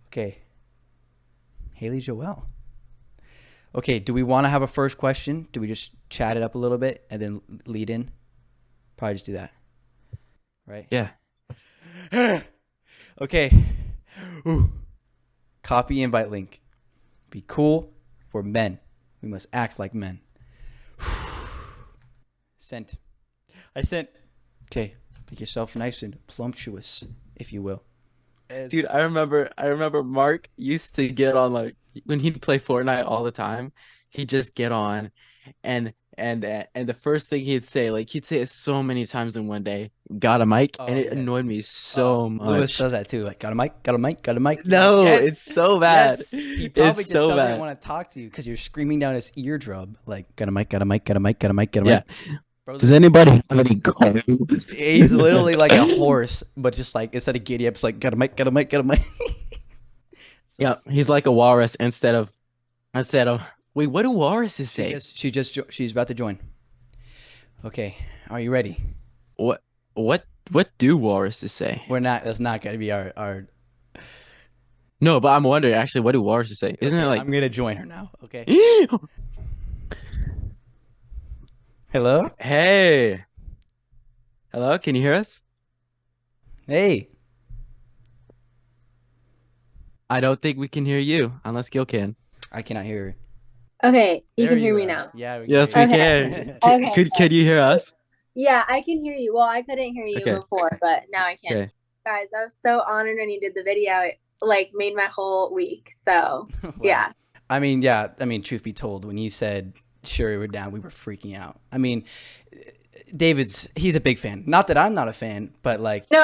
Okay. Haley Joelle. Okay, do we want to have a first question? Do we just chat it up a little bit and then lead in? Probably just do that, right? Yeah. Okay. Ooh. Copy invite link. Be cool. We're men. We must act like men. Sent. I sent. Okay. Make yourself nice and plumptuous, if you will. Dude, I remember Mark used to get on like when he'd play Fortnite all the time, he'd just get on and the first thing he'd say, like he'd say it so many times in one day, got a mic, and Oh it annoyed yes. me so Lewis much. does that too. Like, got a mic, got a mic, got a mic. You're like, No, it's yes, so bad. yes. He It's probably just so doesn't bad. want to talk to you because you're screaming down his eardrum. Like, got a mic, got a mic, got a mic, got a mic, got a Yeah. mic. Bro, Does anybody have any clues? he's literally like a horse, but just like instead of giddy up, it's like got a mic, got a mic, got a mic. So Yeah, he's like a walrus instead of wait, what do walruses say? she's about to join. Okay, are you ready? What what do walruses say? We're not. That's not gonna be our. No, but I'm wondering actually, what do walruses say? Isn't it Okay, like I'm gonna join her now. Okay. Hello. Hey, hello, can you hear us? Hey. I don't think we can hear you unless Gil can. I cannot hear her. Okay, you There can hear you me are. now. Yeah, we can Yes, hear we Okay. can. Okay. Could you hear us? Yeah, I can hear you. Well, I couldn't hear you Okay. before, but now I can. Okay. Guys, I was so honored when you did the video. It like made my whole week. So, you. Wow. yeah. I mean, yeah. I mean, truth be told, when you said sure we're down, we were freaking out. I mean, he's a big fan. Not that I'm not a fan, but like, No,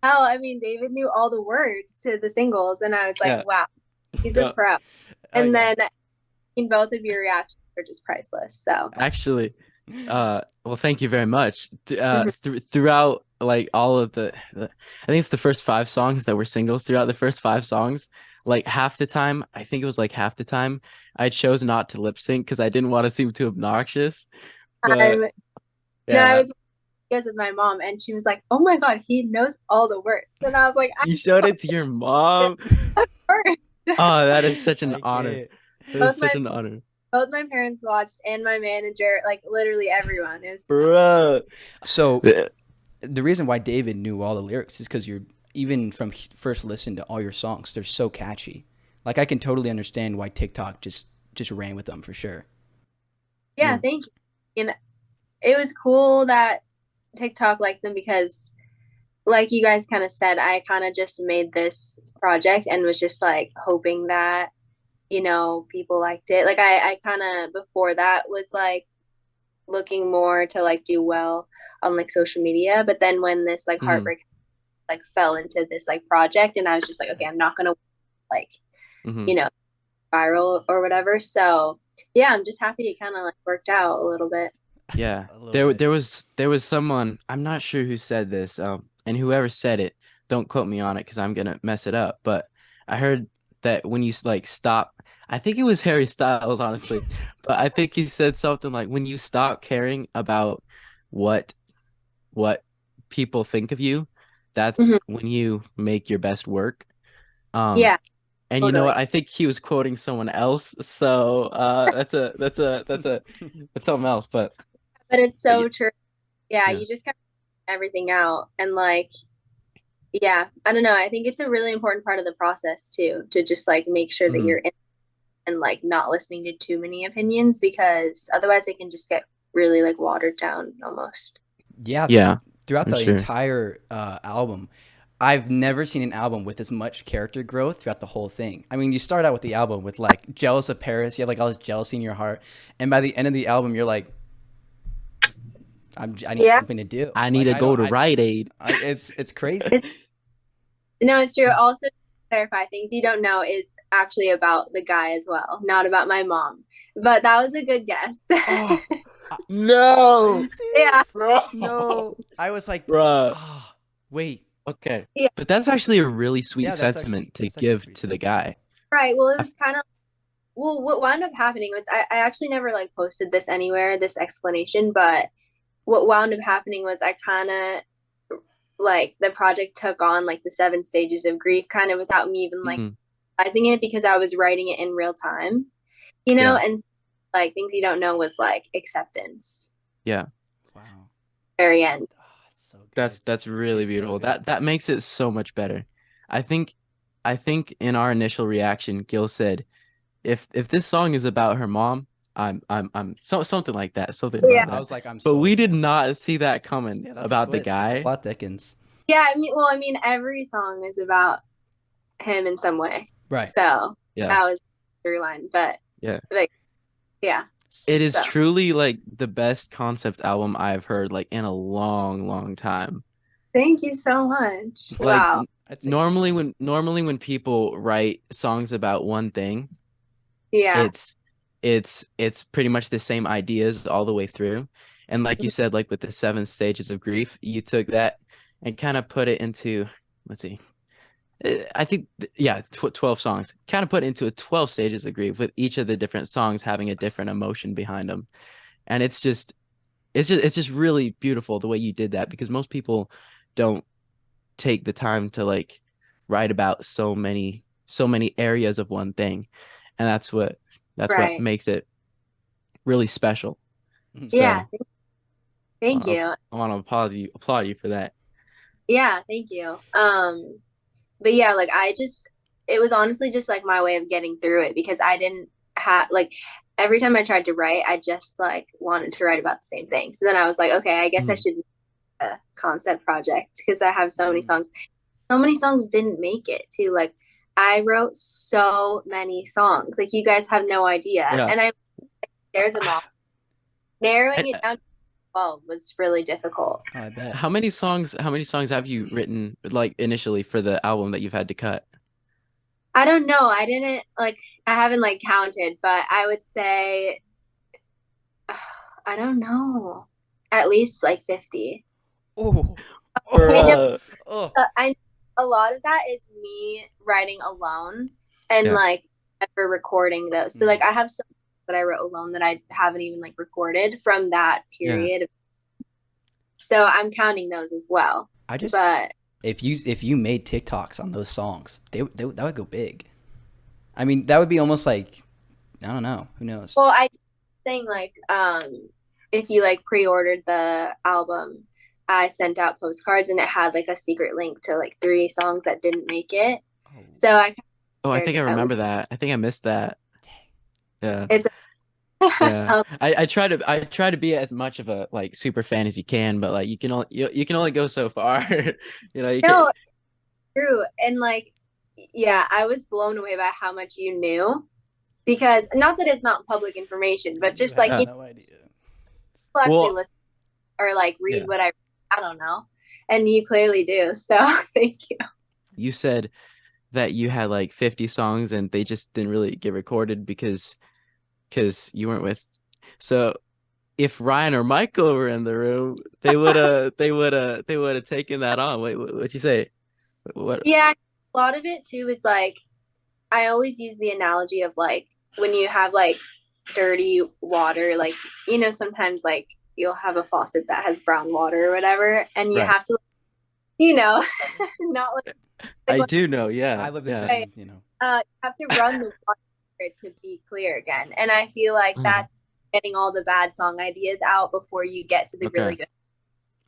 I mean, David knew all the words to the singles, and I was like, Yeah. wow, he's a Yeah. pro. oh And yeah. then in both of your reactions are just priceless. So, Actually, well, thank you very much. mhm. Throughout like all of I think it's the first five songs that were singles. Throughout the first five songs, like half the time, I think it was like half the time, I chose not to lip sync because I didn't want to seem too obnoxious. But I'm no, I yeah, was because of my mom, and she was like, "Oh my God, he knows all the words," and I was like, "I you showed it to your know mom. the words." Oh, that is such an I honor. can't. That is both such my an honor, both my parents watched and my manager, like literally everyone. It was bro. So the reason why David knew all the lyrics is because you're even from first listen to all your songs, they're so catchy. Like I can totally understand why TikTok just ran with them for sure. yeah, thank you. And it was cool that TikTok liked them because, like you guys kind of said, I kind of just made this project and was just like hoping that people liked it. Like I kind of before that was like looking more to like do well on like social media, but then when this like Mm, heartbreak like fell into this like project, and I was just like, okay, I'm not gonna like hmm you know viral or whatever. So yeah, I'm just happy it kind of like worked out a little bit. Yeah. A little There bit. there was someone, I'm not sure who said this, and whoever said it, don't quote me on it because I'm gonna mess it up. But I heard that when you like stop, I think it was Harry Styles, honestly, but I think he said something like when you stop caring about what what people think of you, that's Mhm. when you make your best work. Um, Yeah, and you know totally. what? I think he was quoting someone else, so that's something else. But it's But yeah, so true. Yeah, yeah. you just kind of everything out, and like yeah, I don't know. I think it's a really important part of the process too, to just like make sure that Mhm. you're in and like not listening to too many opinions, because otherwise it can just get really like watered down almost. Yeah, Yeah, throughout I'm the sure. entire album, I've never seen an album with as much character growth throughout the whole thing. I mean, you start out with the album with like jealous of Paris, you have like all this jealousy in your heart, and by the end of the album, you're like, I need Yeah. something to do. I need Like to I don't, go to Rite Aid. it's crazy. No, it's true. Also, to clarify, things you don't know is actually about the guy as well, not about my mom. But that was a good guess. Oh, are No, you Yeah. serious? bro, No, I was like, bruh. oh, wait, Okay, Yeah. but that's actually a really sweet yeah, sentiment to that's actually give pretty to the sweet. guy. Right. Well, it I, was kind of, well, what wound up happening was I actually never like posted this anywhere, this explanation, but what wound up happening was I kind of like the project took on like the 7 stages of grief kind of without me even like realizing it, because I was writing it in real time, you know, and like things you don't know was like acceptance. Yeah. Wow. Very end. Oh, it's so good. That's really It's so beautiful. good. That makes it so much better. I think in our initial reaction, Gil said, if this song is about her mom, I'm something like that, something Yeah. about I that. was like, I'm But so. we did not see that coming Yeah, that's a about the twist. The guy. plot thickens. Yeah, I mean, every song is about him in some way. Right. So Yeah. that was the through line. But Yeah. like, yeah. It is So. truly like the best concept album I've heard like in a long, long time. Thank you so much. Like Wow. normally when people write songs about one thing, Yeah. it's pretty much the same ideas all the way through. And like you said, like with the 7 stages of grief, you took that and kind of put it into, let's see, I think, yeah, 12 songs. Kind of put into a 12 stages of grief with each of the different songs having a different emotion behind them. And it's just really beautiful the way you did that, because most people don't take the time to like write about so many areas of one thing. And that's what Right. makes it really special. Yeah. So Thank you. I want to applaud you for that. Yeah. Thank you. But yeah, like it was honestly just like my way of getting through it, because I didn't have like every time I tried to write, I just like wanted to write about the same thing. So then I was like, okay, I guess I should make a concept project, because I have so many songs. So many songs didn't make it too. Like I wrote so many songs. Like you guys have no idea. Yeah. And I shared them all. Narrowing it down to 12 was really difficult. Oh, I bet. How many songs have you written like initially for the album that you've had to cut? I don't know. I haven't like counted, but I would say, I don't know, at least like 50. Oh. I know, Oh. a lot of that is me writing alone and like never recording those. So like I have some that I wrote alone that I haven't even like recorded from that period. So I'm counting those as well. But if you made TikToks on those songs, that would go big. I mean, that would be almost like, I don't know, who knows. Well, I think like if you like pre-ordered the album, I sent out postcards and it had like a secret link to like 3 songs that didn't make it. So I think I remember that. I think I missed that. Yeah. It's yeah. I try to be as much of a like super fan as you can, but like you can only go so far. No, true. And like, yeah, I was blown away by how much you knew, because not that it's not public information, but just like no idea. People actually listen or like read what I don't know, and you clearly do. So thank you. You said that you had like 50 songs and they just didn't really get recorded because you weren't with. So if Ryan or Michael were in the room, they would have taken that on. Wait, what'd you say? What? Yeah, a lot of it too is like, I always use the analogy of like when you have like dirty water, like, you know, sometimes like you'll have a faucet that has brown water or whatever, and you have to, you know, not like I do know, yeah. I live in Bend, you know. You have to run the water for it to be clear again. And I feel like that's getting all the bad song ideas out before you get to the really good.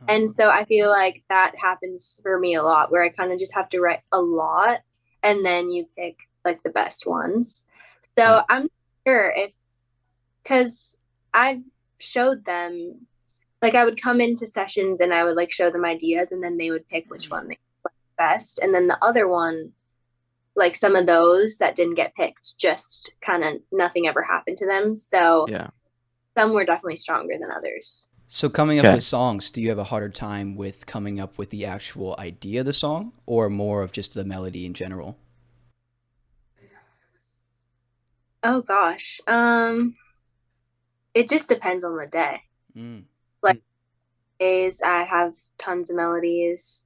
And so I feel like that happens for me a lot, where I kind of just have to write a lot and then you pick like the best ones. So I'm not sure because I've showed them, like I would come into sessions and I would like show them ideas and then they would pick which one they liked best. And then the other one, like some of those that didn't get picked, just kind of nothing ever happened to them. So some were definitely stronger than others. So coming up with songs, do you have a harder time with coming up with the actual idea of the song, or more of just the melody in general? Oh gosh. It just depends on the day. Like days I have tons of melodies,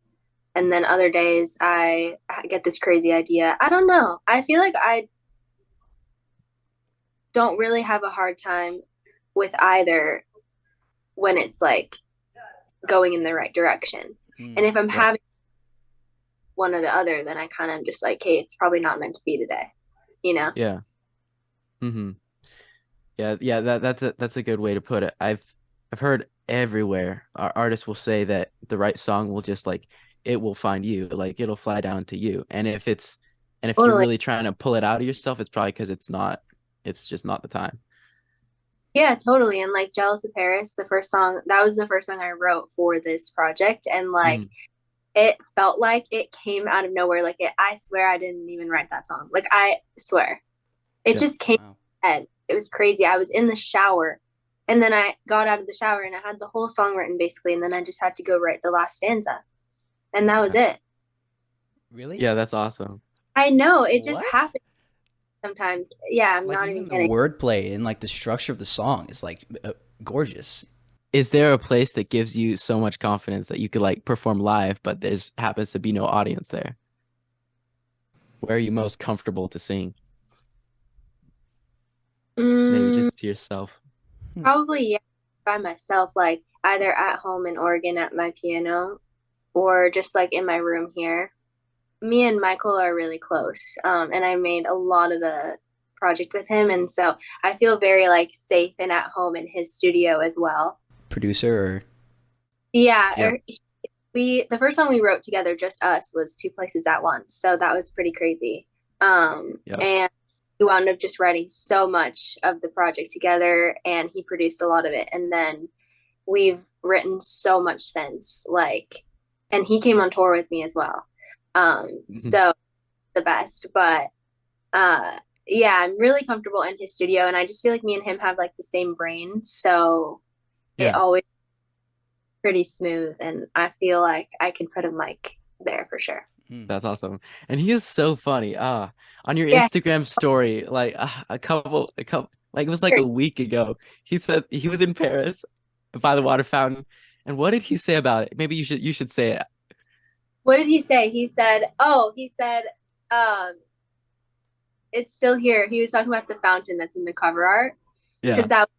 and then other days I get this crazy idea. I don't know. I feel like I don't really have a hard time with either when it's like going in the right direction. And if I'm Yeah. having one or the other, then I kind of just like, hey, it's probably not meant to be today, you know? Yeah. Mm-hmm. Yeah, that's a good way to put it. I've heard everywhere our artists will say that the right song will just like it will find you, like it'll fly down to you. And if you're Totally. really trying to pull it out of yourself, it's probably because it's just not the time. Yeah, totally. And like Jealous of Paris, that was the first song I wrote for this project. And like, Mhm. it felt like it came out of nowhere. I swear I didn't even write that song. Like, I swear. It Yeah. just came Wow. head. It was crazy. I was in the shower and then I got out of the shower and I had the whole song written basically. And then I just had to go write the last stanza. And that was it. Really? Yeah, that's awesome. I know. It just What? happens sometimes. Yeah, I'm Like not even even the kidding. wordplay and like the structure of the song is like gorgeous. Is there a place that gives you so much confidence that you could like perform live, but there's happens to be no audience there? Where are you most comfortable to sing? Maybe Mm, just to yourself. probably, yeah, by myself, like either at home in Oregon at my piano or just like in my room here. Me and Michael are really close. And I made a lot of the project with him. And so I feel very like safe and at home in his studio as well. Producer or Yeah. Yeah. The first song we wrote together, just us, was Two Places at Once. So that was pretty crazy. Yeah. And we wound up just writing so much of the project together and he produced a lot of it. And then we've written so much since, like, and he came on tour with me as well. Mhm. So the best, but yeah, I'm really comfortable in his studio and I just feel like me and him have like the same brain, so it Yeah. always pretty smooth and I feel like I could put a mic there for sure. That's awesome. And he is so funny. On your Yeah, Instagram story, like like it was like a week ago, he said he was in Paris by the water fountain. And what did he say about it? Maybe you should say it. what did he say? He said um it's still here. He was talking about the fountain that's in the cover art Yeah. because that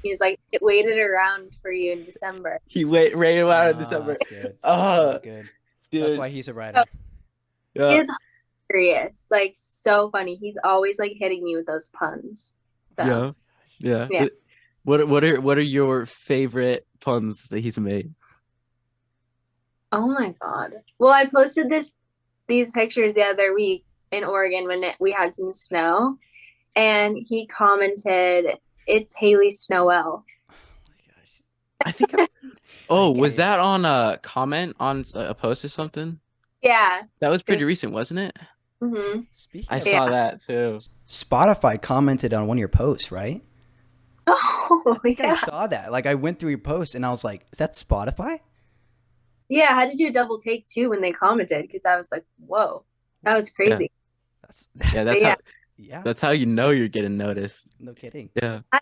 he was like, it waited around for you in December. He ran out in Oh, December. that's good. Oh, That's good. That's why dude. he's a So writer. he Yeah. is hilarious, like so funny. He's always like hitting me with those puns. So Yeah. Yeah. yeah. What are your favorite puns that he's made? Oh my God. Well, I posted these pictures the other week in Oregon when we had some snow, and he commented, "It's Haley Snowell." Oh my gosh. I think Oh, get was it. that on a comment on a post or something? Yeah, That was it pretty was. recent, wasn't it? Mm-hmm. Speaking I of saw Yeah. that too. Spotify commented on one of your posts, right? I Oh think I yeah. saw that. Like I went through your post and I was like, is that Spotify? Yeah, I had to do a double take too when they commented because I was like, "Whoa, that was Yeah. crazy." Yeah, But yeah, yeah, that's how you know you're getting noticed. no kidding. Yeah. I,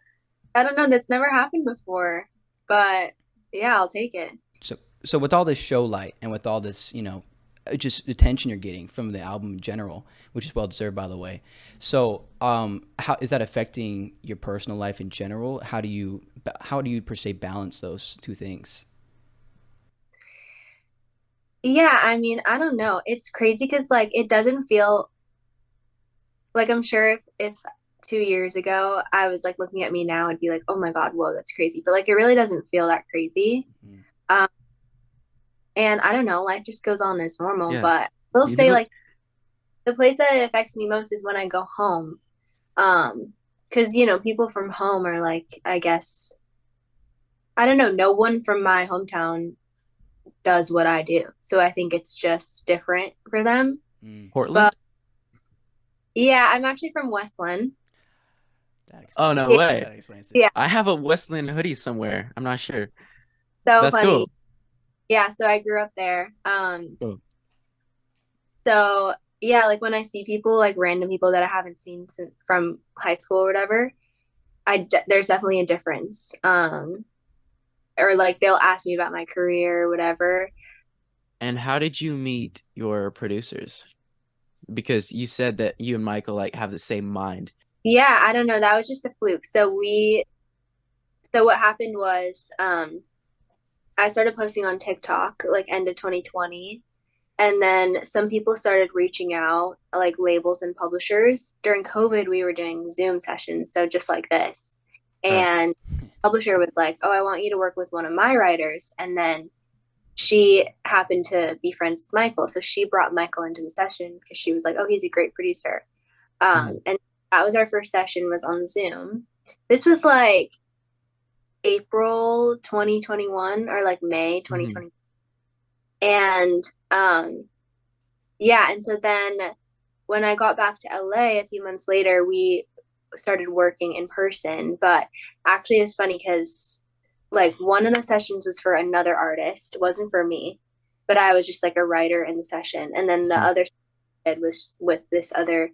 I don't know. That's never happened before, but yeah, I'll take it. So with all this show light and with all this, just attention you're getting from the album in general, which is well deserved by the way. So, how is that affecting your personal life in general? How do you per se balance those two things? Yeah, I mean, I don't know. It's crazy because like it doesn't feel like I'm sure if 2 years ago I was like looking at me now and be like, oh my God, whoa, that's crazy. But like it really doesn't feel that crazy. Mm. Um, and I don't know, life just goes on as normal. Yeah. But I will You say do it. like the place that it affects me most is when I go home. Because people from home are like, I guess, I don't know, no one from my hometown does what I do. So I think it's just different for them. Mm. Portland? But yeah, I'm actually from Westland. That Oh, explains no it. Yeah, way. That explains it. yeah, I have a Westland hoodie somewhere. I'm not sure. so That's cool. funny. Yeah, so I grew up there. Cool. So yeah, like when I see people, like random people that I haven't seen since from high school or whatever, there's definitely a difference. Or like they'll ask me about my career or whatever. And how did you meet your producers? Because you said that you and Michael like have the same mind. Yeah, I don't know. That was just a fluke. So what happened was, I started posting on TikTok like end of 2020. And then some people started reaching out, like labels and publishers. During COVID, we were doing Zoom sessions, so just like this. Right. And publisher was like, "Oh, I want you to work with one of my writers." And then she happened to be friends with Michael, so she brought Michael into the session because she was like, "Oh, he's a great producer." And that was our first session, was on Zoom. This was like April 2021 or like May 2020. And yeah, and so then when I got back to LA a few months later, we started working in person. But actually, it's funny because like one of the sessions was for another artist, it wasn't for me, but I was just like a writer in the session. And then the other was with this other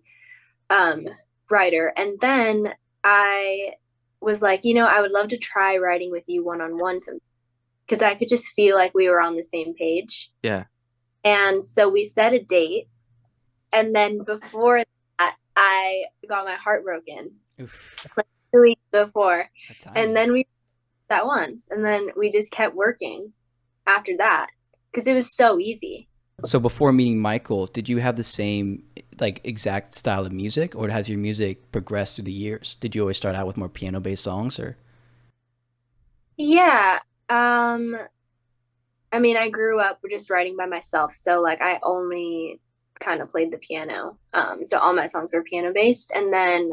writer. And then I was like, I would love to try writing with you one-on-one because I could just feel like we were on the same page. Yeah. And so we set a date. And then before that, I got my heart broken. Oof. Like 2 weeks before. That And then we that once. And then we just kept working after that because it was so easy. So before meeting Michael, did you have the same like exact style of music, or has your music progressed through the years? Did you always start out with more piano-based songs, or? Yeah. I mean, I grew up just writing by myself, so like I only kind of played the piano. So all my songs were piano based. And then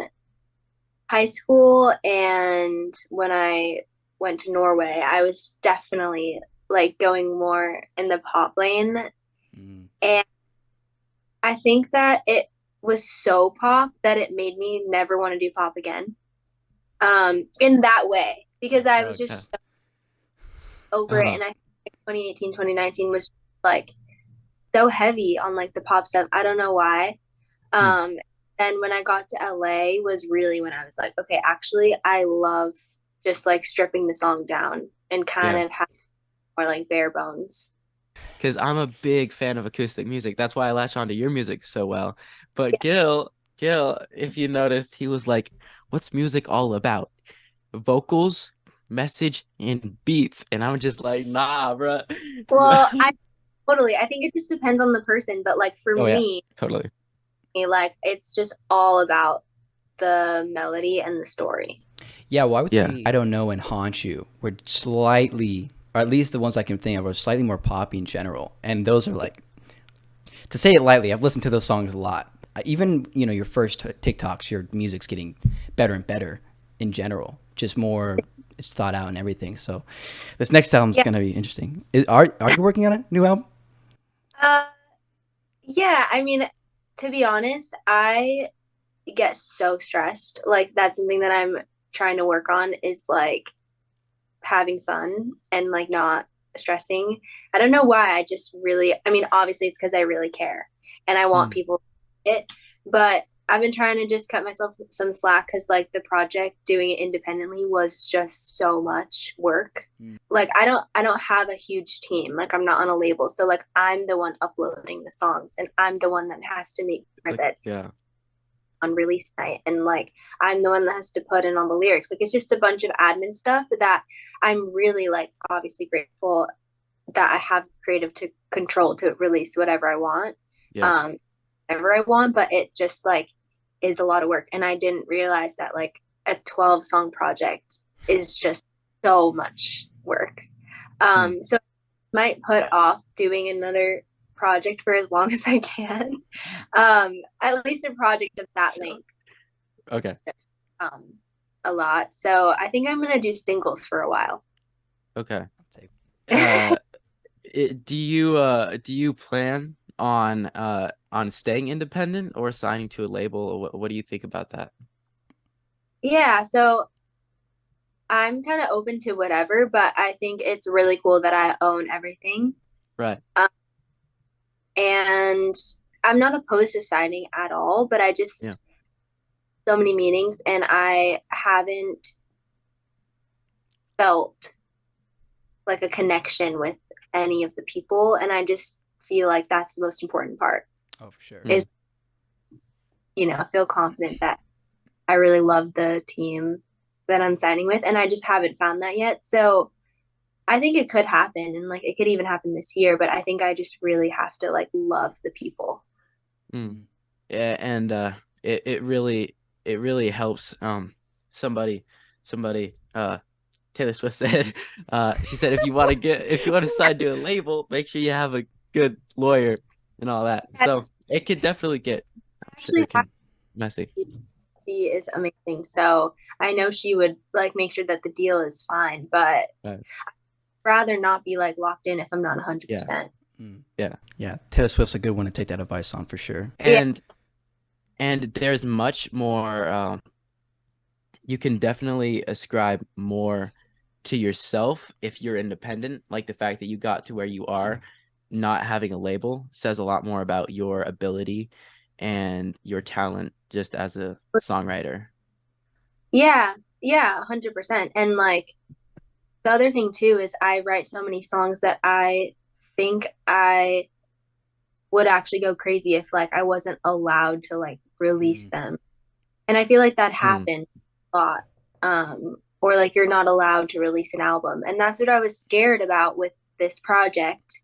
high school and when I went to Norway, I was definitely like going more in the pop lane. And I think that it was so pop that it made me never want to do pop again. In that way, because I was just so over it. And I think 2018, 2019 was like so heavy on like the pop stuff. I don't know why. And when I got to LA was really when I was like, okay, actually I love just like stripping the song down and kind of having more like bare bones. Because I'm a big fan of acoustic music. That's why I latch onto your music so well. But Gil, if you noticed, he was like, "What's music all about? Vocals, message, and beats." And I'm just like, "Nah, bro." Well, I think it just depends on the person, but like for me, totally. Like it's just all about the melody and the story. Yeah, well, I would say I Don't Know and Haunt You were slightly, or at least the ones I can think of, are slightly more poppy in general. And those are like, to say it lightly, I've listened to those songs a lot. Even, your first TikToks, your music's getting better and better in general. Just more, it's thought out and everything. So this next album's going to be interesting. Are you working on a new album? Yeah, I mean, to be honest, I get so stressed. Like that's something that I'm trying to work on, is like having fun and like not stressing. I don't know why. I just really, I mean, obviously it's because I really care and I want people to it, but I've been trying to just cut myself some slack because like the project doing it independently was just so much work. Like I don't have a huge team. Like I'm not on a label, so like I'm the one uploading the songs and I'm the one that has to make sure that on release night, and like I'm the one that has to put in all the lyrics. Like it's just a bunch of admin stuff that I'm really like obviously grateful that I have creative to control to release whatever I want. Whatever I want, but it just like is a lot of work, and I didn't realize that like a 12 song project is just so much work. So I might put off doing another project for as long as I can. At least a project of that length. Okay. A lot. So I think I'm gonna do singles for a while. Okay. Do you plan on staying independent or signing to a label, or what do you think about that? Yeah, so I'm kind of open to whatever, but I think it's really cool that I own everything. Right. And I'm not opposed to signing at all, but I just so many meetings and I haven't felt like a connection with any of the people, and I just feel like that's the most important part. Oh, for sure. Is I feel confident that I really love the team that I'm signing with, and I just haven't found that yet. So I think it could happen, and like it could even happen this year, but I think I just really have to like love the people. Yeah, and it really helps. Somebody Taylor Swift said, she said if you want to sign to a label, make sure you have a good lawyer and all that. So it could definitely get, I'm sure Actually, it can messy. she is amazing, so I know she would like make sure that the deal is fine, but Right. I'd rather not be like locked in if I'm not 100%. Yeah. Taylor Swift's a good one to take that advice on for sure. And there's much more, you can definitely ascribe more to yourself if you're independent. Like the fact that you got to where you are, not having a label, says a lot more about your ability and your talent just as a songwriter. Yeah, 100%. And like the other thing too is I write so many songs that I think I would actually go crazy if like I wasn't allowed to like release them. And I feel like that happened a lot. Or like you're not allowed to release an album. And that's what I was scared about with this project,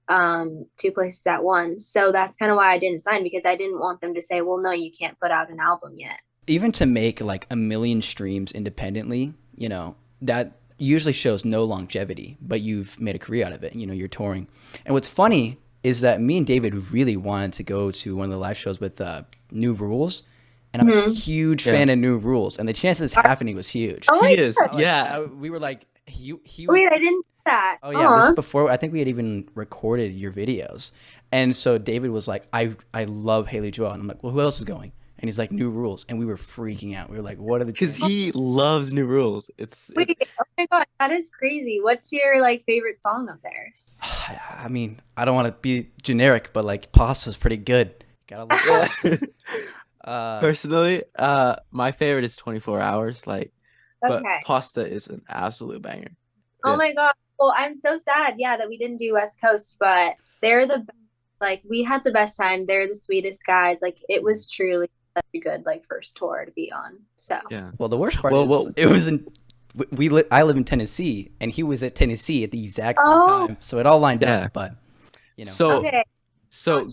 Two Places at Once. So that's kind of why I didn't sign, because I didn't want them to say, well, no, you can't put out an album yet. Even to make like 1 million streams independently, you know, that usually shows no longevity, but you've made a career out of it. You know, you're touring. And what's funny is that me and David really wanted to go to one of the live shows with New Rules. And I'm a huge fan of New Rules. And the chance of this happening was huge. Oh, He is. God. Yeah. We were like, Wait, I didn't know that. Oh yeah, this is before I think we had even recorded your videos. And so David was like, I love Haley Joelle. And I'm like, well, who else is going? And he's like, New Rules. And we were freaking out. We were like, what are the Because chances? he loves New Rules. Wait, oh my God, that is crazy. What's your like favorite song of theirs? I mean, I don't want to be generic, but like Pasta's pretty good. Gotta love Pasta. Personally, my favorite is 24 Hours. Like, but Okay. Pasta is an absolute banger. Oh my God. Well, I'm so sad, that we didn't do West Coast, but they're the best. Like we had the best time. They're the sweetest guys. Like it was truly such a good like first tour to be on. So Yeah. Well, the worst part is it was in I live in Tennessee, and he was at Tennessee at the exact same time, so it all lined up. But you know, so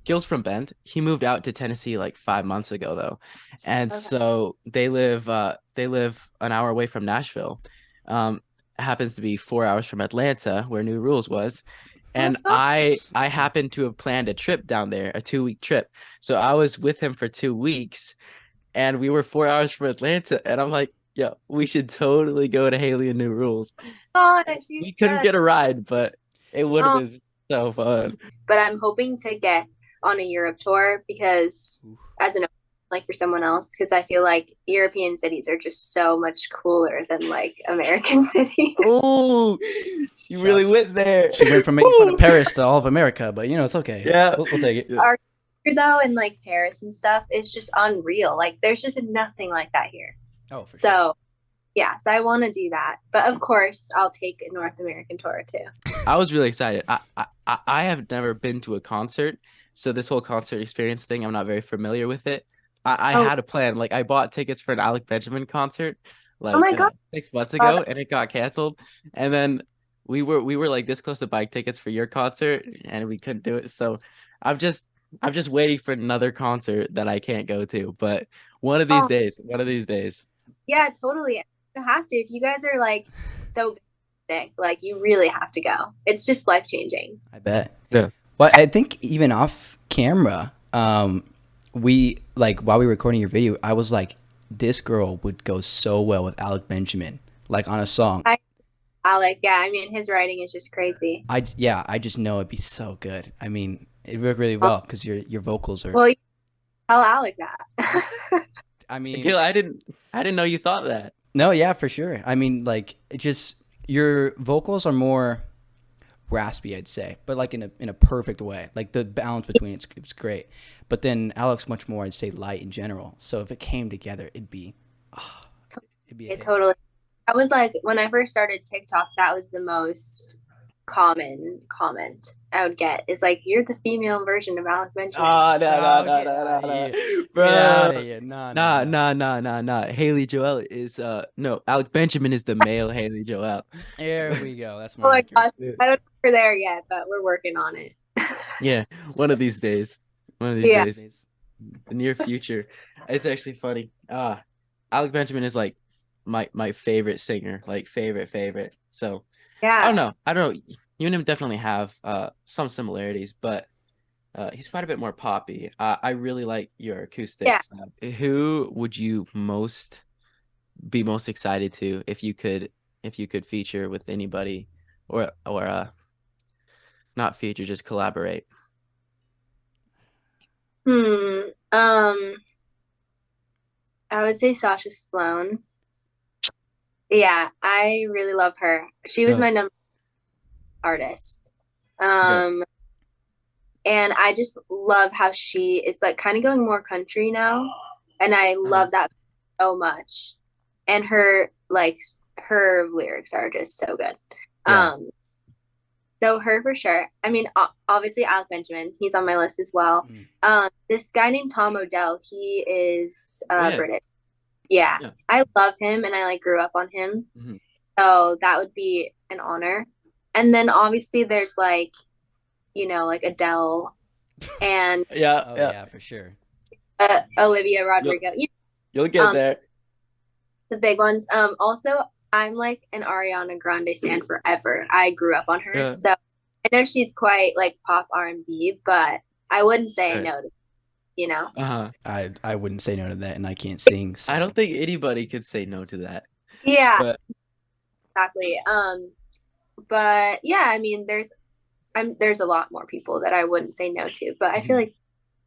Gil's from Bend. He moved out to Tennessee like 5 months ago though, and so they live an hour away from Nashville. Happens to be 4 hours from Atlanta, where New Rules was. And I happened to have planned a trip down there, a 2-week trip. So I was with him for 2 weeks, and we were 4 hours from Atlanta. And I'm like, yeah, we should totally go to Haley and New Rules. We couldn't get a ride, but it would have been so fun. But I'm hoping to get on a Europe tour, because as an like for someone else, because I feel like European cities are just so much cooler than like American cities. Oh, she really went there. She went from making fun of Paris to all of America, but you know, it's okay. Yeah, we'll take it. Our though in like Paris and stuff is just unreal. Like there's just nothing like that here. Oh, for so sure. Yeah, so I want to do that, but of course I'll take a North American tour too. I was really excited. I have never been to a concert, so this whole concert experience thing, I'm not very familiar with it. I had a plan. Like I bought tickets for an Alec Benjamin concert like 6 months ago, and it got canceled. And then we were like this close to buying tickets for your concert, and we couldn't do it. So I'm just waiting for another concert that I can't go to. But one of these days. Yeah, totally. You have to. If you guys are like so big, like you really have to go. It's just life changing. I bet. Yeah. Well, I think even off camera, we like while we were recording your video, I was like, this girl would go so well with Alec Benjamin, like on a song. Alec, yeah, I mean his writing is just crazy. I just know it'd be so good. I mean, it'd work really well because your vocals are. Well, tell Alec that. I mean, Gil, I didn't know you thought that. No, yeah, for sure. I mean, like it just your vocals are more raspy, I'd say, but like in a perfect way. Like the balance between it's great. But then Alec's much more, I'd say, light in general. So if it came together, it'd be totally. I was like, when I first started TikTok, that was the most common comment I would get is like, you're the female version of Alec Benjamin. Oh, no, Oh, no, get no, out no, of no, here. bro. Get out of here. No, Nah, no, no. nah, nah, nah, nah. Haley Joelle is no, Alec Benjamin is the male Haley Joelle. There we go. That's Oh more my accurate. gosh, I don't think we're there yet, but we're working on it. Yeah, one of these days. One of these Yeah. days. The near future. It's actually funny. Alec Benjamin is like my favorite singer, like favorite. So I don't Yeah. know. You and him definitely have some similarities, but he's quite a bit more poppy. I really like your Yeah. acoustics. Who would you be most excited to if you could feature with anybody or not feature, just collaborate? I would say Sasha Sloan. Yeah, I really love her. She was Uh, my number artist. okay. And I just love how she is like kind of going more country now, and I love that so much. And her lyrics are just so good. Yeah. So her for sure. I mean, obviously Alec Benjamin, he's on my list as well. This guy named Tom Odell, he is Yeah. British. Yeah. Yeah. I love him and I like grew up on him. Mm-hmm. So that would be an honor. And then obviously there's like, like Adele and Yeah. Oh, Yeah. yeah, for sure. Olivia Rodrigo. You'll get there. The big ones. Also, I'm like an Ariana Grande stan forever. I grew up on her, Yeah. so I know she's quite like pop R&B, but I wouldn't say Right. no to, Uh-huh. I wouldn't say no to that, and I can't sing. So. I don't think anybody could say no to that. Yeah, But exactly. But yeah, I mean, there's a lot more people that I wouldn't say no to, but I feel like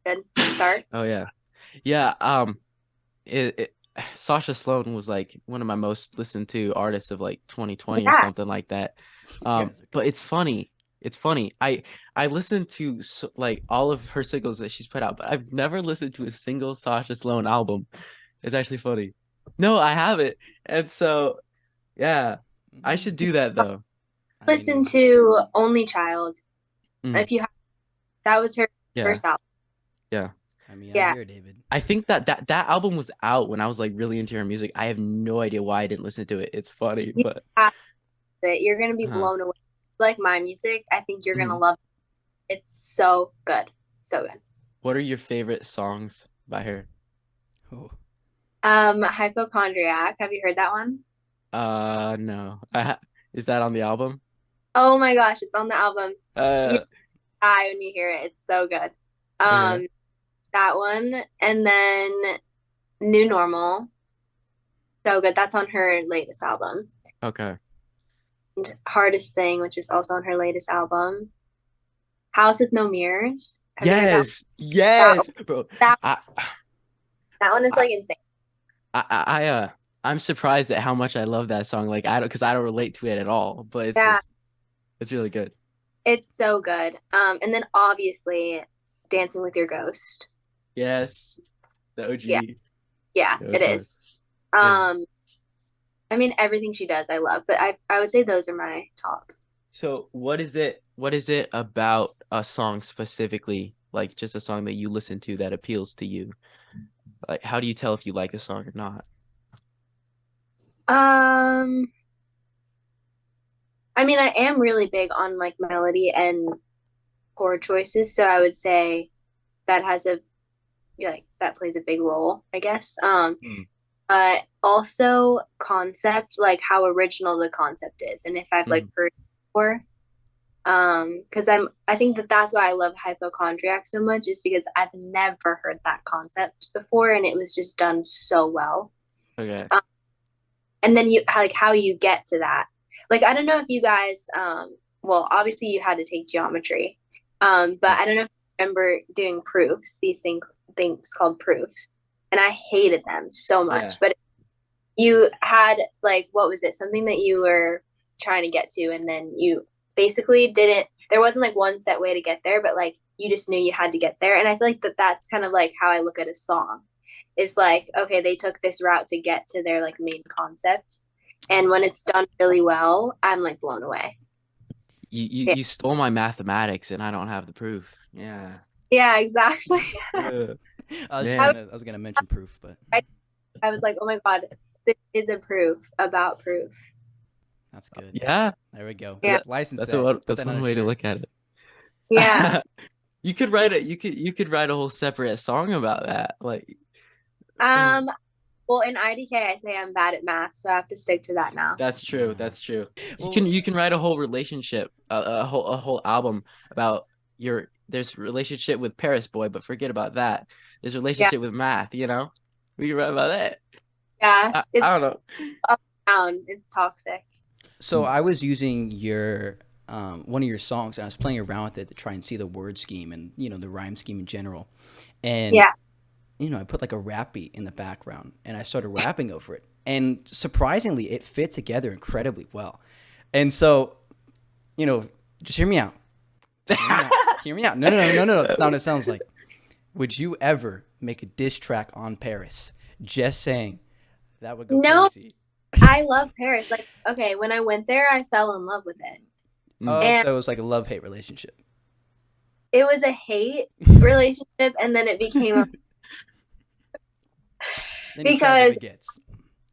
good start. oh yeah. Yeah, Sasha Sloan was like one of my most listened to artists of like 2020 or Yeah. something like that. But it's funny. I listened to like all of her singles that she's put out, but I've never listened to a single Sasha Sloan album. It's actually funny. No, I haven't. And so, yeah, I should do that though. Listen to Only Child. If you have, that was her first album. Yeah. I mean, Yeah. I hear David. I think that album was out when I was like really into her music. I have no idea why I didn't listen to it. It's funny, but you're gonna be blown away. Like my music, I think you're gonna love it. It's so good. So good. What are your favorite songs by her? Oh. Hypochondriac. Have you heard that one? No. Is that on the album? Oh my gosh, it's on the album. You die when you hear it. It's so good. That one, and then New Normal. So good. That's on her latest album. Okay. And Hardest Thing, which is also on her latest album. House with No Mirrors. Yes, bro. That one is like insane. I'm surprised at how much I love that song. Like because I don't relate to it at all, but it's really good. It's so good. And then obviously Dancing with Your Ghost. Yes, the OG. Yeah, it is. I mean, everything she does, I love, but I would say those are my top. So what is it about a song specifically, like just a song that you listen to that appeals to you? Like, how do you tell if you like a song or not? I mean, I am really big on like melody and chord choices, so I would say that that plays a big role, I guess. But also concept, like how original the concept is, and if I've like heard it before. Because I think that's why I love Hypochondriac so much, is because I've never heard that concept before, and it was just done so well. Okay. And then how you get to that. Like, I don't know if you guys, well, obviously you had to take geometry, but I don't know if you remember doing proofs, these things called proofs, and I hated them so much. But you had like, what was it? Something that you were trying to get to, and then you basically there wasn't like one set way to get there, but like you just knew you had to get there. And I feel like that's kind of like how I look at a song. Is like, okay, they took this route to get to their like main concept, and when it's done really well, I'm like blown away. You stole my mathematics and I don't have the proof. Yeah. Yeah, exactly. Yeah. I was gonna mention proof, but I was like, oh my God, this is a proof about proof. that's good. Yeah. There we go. Yeah. License That's that. Put that's that on one a way to shirt. look at it. Yeah. You could write it. You could write a whole separate song about that. Like, Well, in IDK, I say I'm bad at math, so I have to stick to that now. that's true. That's true. Well, You can write a whole relationship, a whole album about there's relationship with Paris Boy, but forget about that. There's relationship with math. You know, we can write about that. Yeah, it's I don't know. up and down. It's toxic. So I was using your one of your songs, and I was playing around with it to try and see the word scheme and the rhyme scheme in general. And I put like a rap beat in the background, and I started rapping over it. And surprisingly, it fit together incredibly well. And so, just hear me out. Hear me out. No. That's not what it sounds like. Would you ever make a diss track on Paris? Just saying. That would go crazy. I love Paris. Like, okay, when I went there, I fell in love with it. Oh, so it was like a love-hate relationship. It was a hate relationship, and then it became a because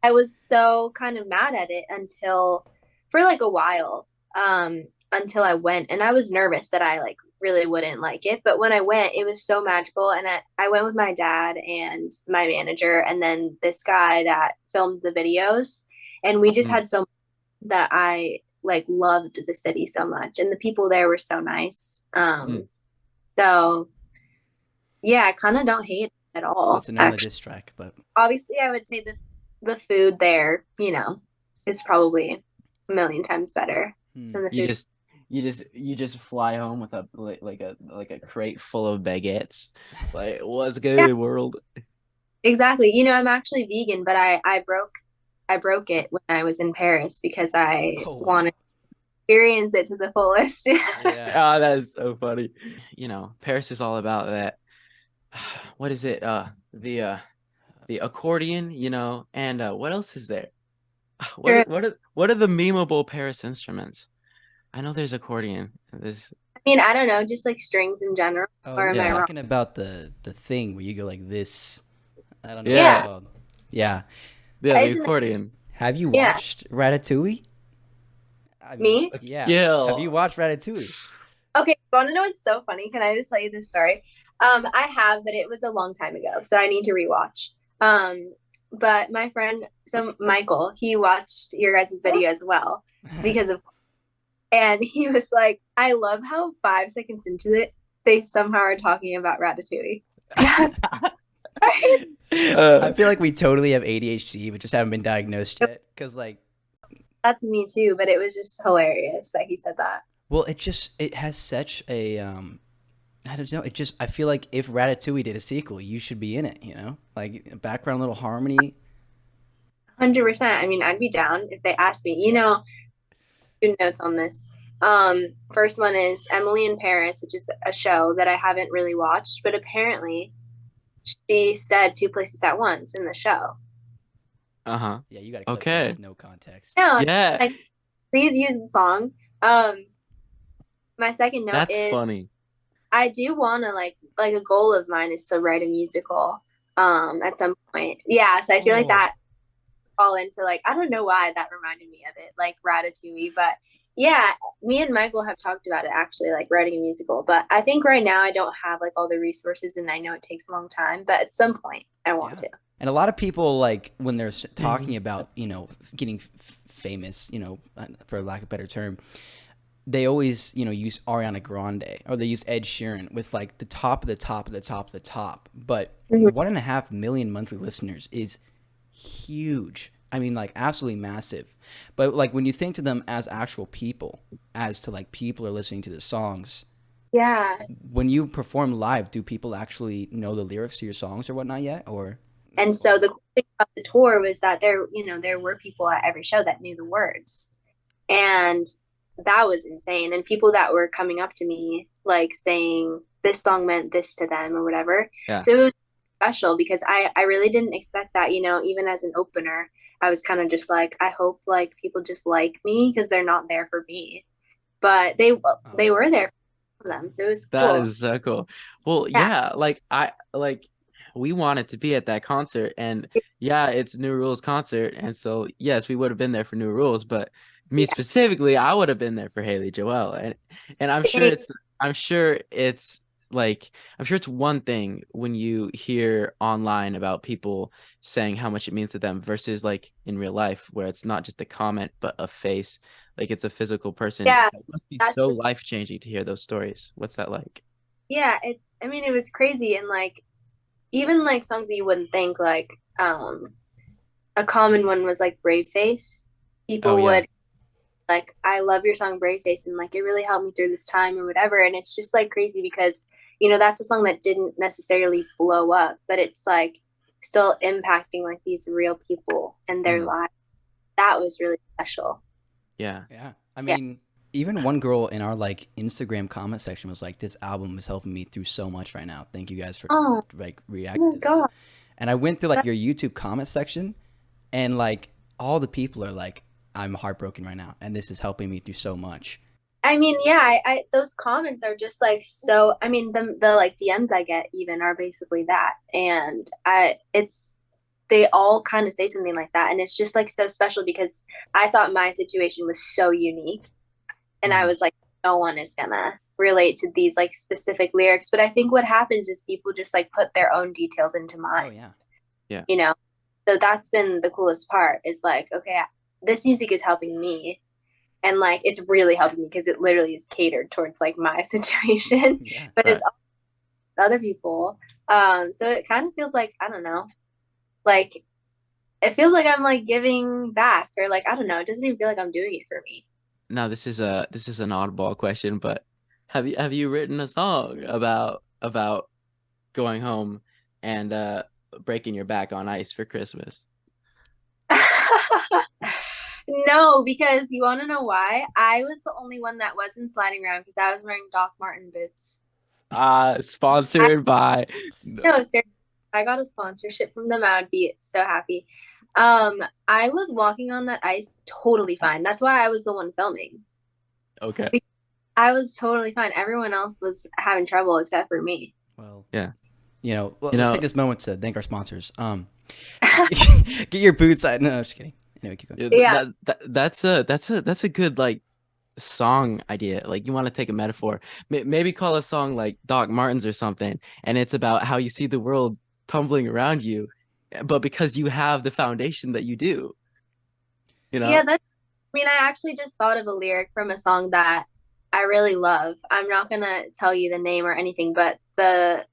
I was so kind of mad at it for like a while, until I went, and I was nervous that I like really wouldn't like it. But when I went, it was so magical, and I went with my dad and my manager, and then this guy that filmed the videos, and we just had so much that I like loved the city so much, and the people there were so nice. So yeah, I kind of don't hate it at all. So it's another diss track, but obviously I would say the food there, is probably a million times better than the food. You just fly home with a crate full of baguettes. Like, what's good, world? Exactly. I'm actually vegan, but I broke it when I was in Paris because I wanted to experience it to the fullest. Yeah. Oh, that is so funny. Paris is all about that. What is it? The accordion, and what else is there? What are the memeable Paris instruments? I know there's accordion. I mean, I don't know, just like strings in general. Or am I talking about the thing where you go like this? I don't know. Yeah. Yeah. Yeah, the accordion. Have you watched Ratatouille? Me? Yeah. Gil. Have you watched Ratatouille? Okay, you want to know what's so funny? Can I just tell you this story? I have, but it was a long time ago, so I need to rewatch. But my friend, Michael, he watched your guys' video as well and he was like, I love how 5 seconds into it, they somehow are talking about Ratatouille. I feel like we totally have ADHD, but just haven't been diagnosed yet. Because that's me too, but it was just hilarious that he said that. Well, it has such a I don't know. I feel like if Ratatouille did a sequel, you should be in it. Like a background little harmony. 100%. I mean, I'd be down if they asked me. Good notes on this. First one is Emily in Paris, which is a show that I haven't really watched, but apparently she said 2 places at once in the show. Yeah, you got to okay. With no context. No, yeah. Like, please use the song. My second note That's is funny. I do want to like a goal of mine is to write a musical at some point. Yeah, so I feel like that fall into like, I don't know why that reminded me of it, like Ratatouille, but yeah, me and Michael have talked about it actually, like writing a musical, but I think right now I don't have like all the resources, and I know it takes a long time, but at some point I want to. And a lot of people, like when they're talking about getting famous, for lack of a better term, they always use Ariana Grande, or they use Ed Sheeran with like the top of the top of the top of the top, but 1.5 million monthly listeners is huge. I mean, like absolutely massive. But like when you think to them as actual people, as to like people are listening to the songs. Yeah. When you perform live, do people actually know the lyrics to your songs or whatnot yet? And so the cool thing about the tour was that there were people at every show that knew the words, and that was insane. And people that were coming up to me like saying this song meant this to them or whatever. Yeah. So it was special because I really didn't expect that, even as an opener, I was kind of just like, I hope like people just like me because they're not there for me. but they were there for them, so it was That cool. is so cool. Well, Yeah. yeah, like we wanted to be at that concert, and yeah, it's New Rules concert, and so yes, we would have been there for New Rules, but me Yeah. specifically, I would have been there for Haley Joelle, and I'm sure it's like I'm sure it's one thing when you hear online about people saying how much it means to them versus like in real life where it's not just a comment but a face, like it's a physical person. Yeah, It must be that's so life-changing to hear those stories. What's that like? yeah. I mean, it was crazy, and like even like songs that you wouldn't think, like a common one was like Brave Face. Oh People yeah. would like, I love your song Brave Face, and like it really helped me through this time or whatever. And it's just like crazy because, that's a song that didn't necessarily blow up, but it's like still impacting like these real people and their lives. That was really special. Yeah. Yeah. I mean, even one girl in our like Instagram comment section was like, "This album is helping me through so much right now. Thank you guys for like reacting to this." God. And I went through like your YouTube comment section, and like all the people are like, "I'm heartbroken right now, and this is helping me through so much." I mean, yeah, I those comments are just like so. I mean, the like DMs I get even are basically that, and they all kind of say something like that, and it's just like so special because I thought my situation was so unique, and I was like, no one is gonna relate to these like specific lyrics. But I think what happens is people just like put their own details into mine. Oh yeah. Yeah. So that's been the coolest part. Is like, okay, this music is helping me. And like it's really helping me because it literally is catered towards like my situation, Yeah. but Right. it's other people. So it kind of feels like, I don't know, like it feels like I'm like giving back, or like I don't know, it doesn't even feel like I'm doing it for me. Now this is an oddball question, but have you written a song about going home and breaking your back on ice for Christmas? No, because you want to know why? I was the only one that wasn't sliding around because I was wearing Doc Martin boots. Sponsored by No, seriously, I got a sponsorship from them. I would be so happy. I was walking on that ice totally fine. That's why I was the one filming. Okay. I was totally fine. Everyone else was having trouble except for me. Well, Yeah. Let's take this moment to thank our sponsors. Get your boots. No, just kidding. Anyway, keep going. Yeah. That's a good like song idea. Like you want to take a metaphor, maybe call a song like Doc Martens or something, and it's about how you see the world tumbling around you, but because you have the foundation that you do, Yeah, I mean, I actually just thought of a lyric from a song that I really love. I'm not gonna tell you the name or anything, but the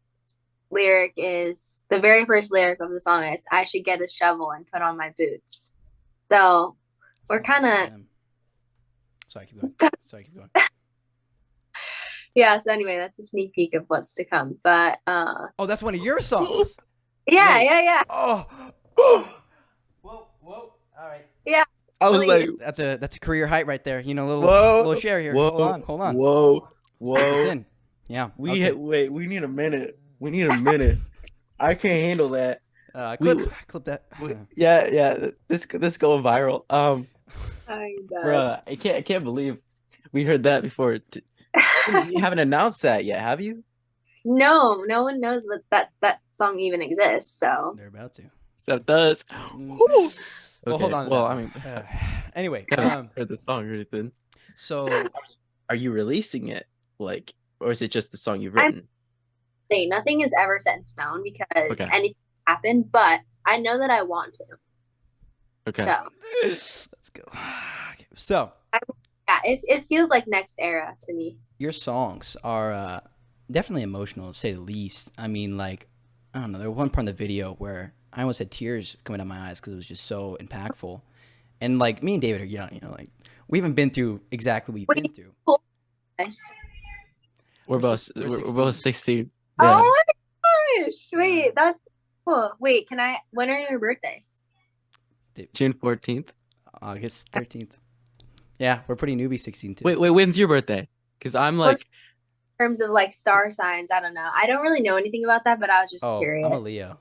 very first lyric of the song is, "I should get a shovel and put on my boots." So we're kind of Sorry, keep going. yeah. So anyway, that's a sneak peek of what's to come. But Oh, that's one of your songs. yeah, Wait. yeah. Oh. Whoa. All right. Yeah. I was like, That's a career height right there. whoa, Little share here. whoa, Hold on. whoa, Take this in. Yeah. Okay. wait. We need a minute. I can't handle that. Clip that. Yeah. This going viral. I'm done. Bruh, I can't believe we heard that before. You haven't announced that yet, have you? No one knows that song even exists. So They're about to. Except us. Well, Okay. hold on. Well, I mean, anywing. haven't heard the song or anything. So, are you releasing it, like, or is it just the song you've written? nothing is ever set in stone because Okay. anything can happen. But I know that I want to. Okay. So let's go. So, yeah, it feels like next era to me. your songs are definitely emotional, to say the least. I mean, like, I don't know. There was one part in the video where I almost had tears coming down my eyes because it was just so impactful. And like, me and David are young, like we haven't been through exactly what we've been through. Nice. We're both 16. Yeah. Oh my gosh! Wait, that's cool. Wait, when are your birthdays? June 14th. August 13th. Yeah, we're pretty newbie 16 too. Wait, when's your birthday? Because I'm like, in terms of like star signs, I don't know. I don't really know anything about that, but I was just curious. I'm a Leo.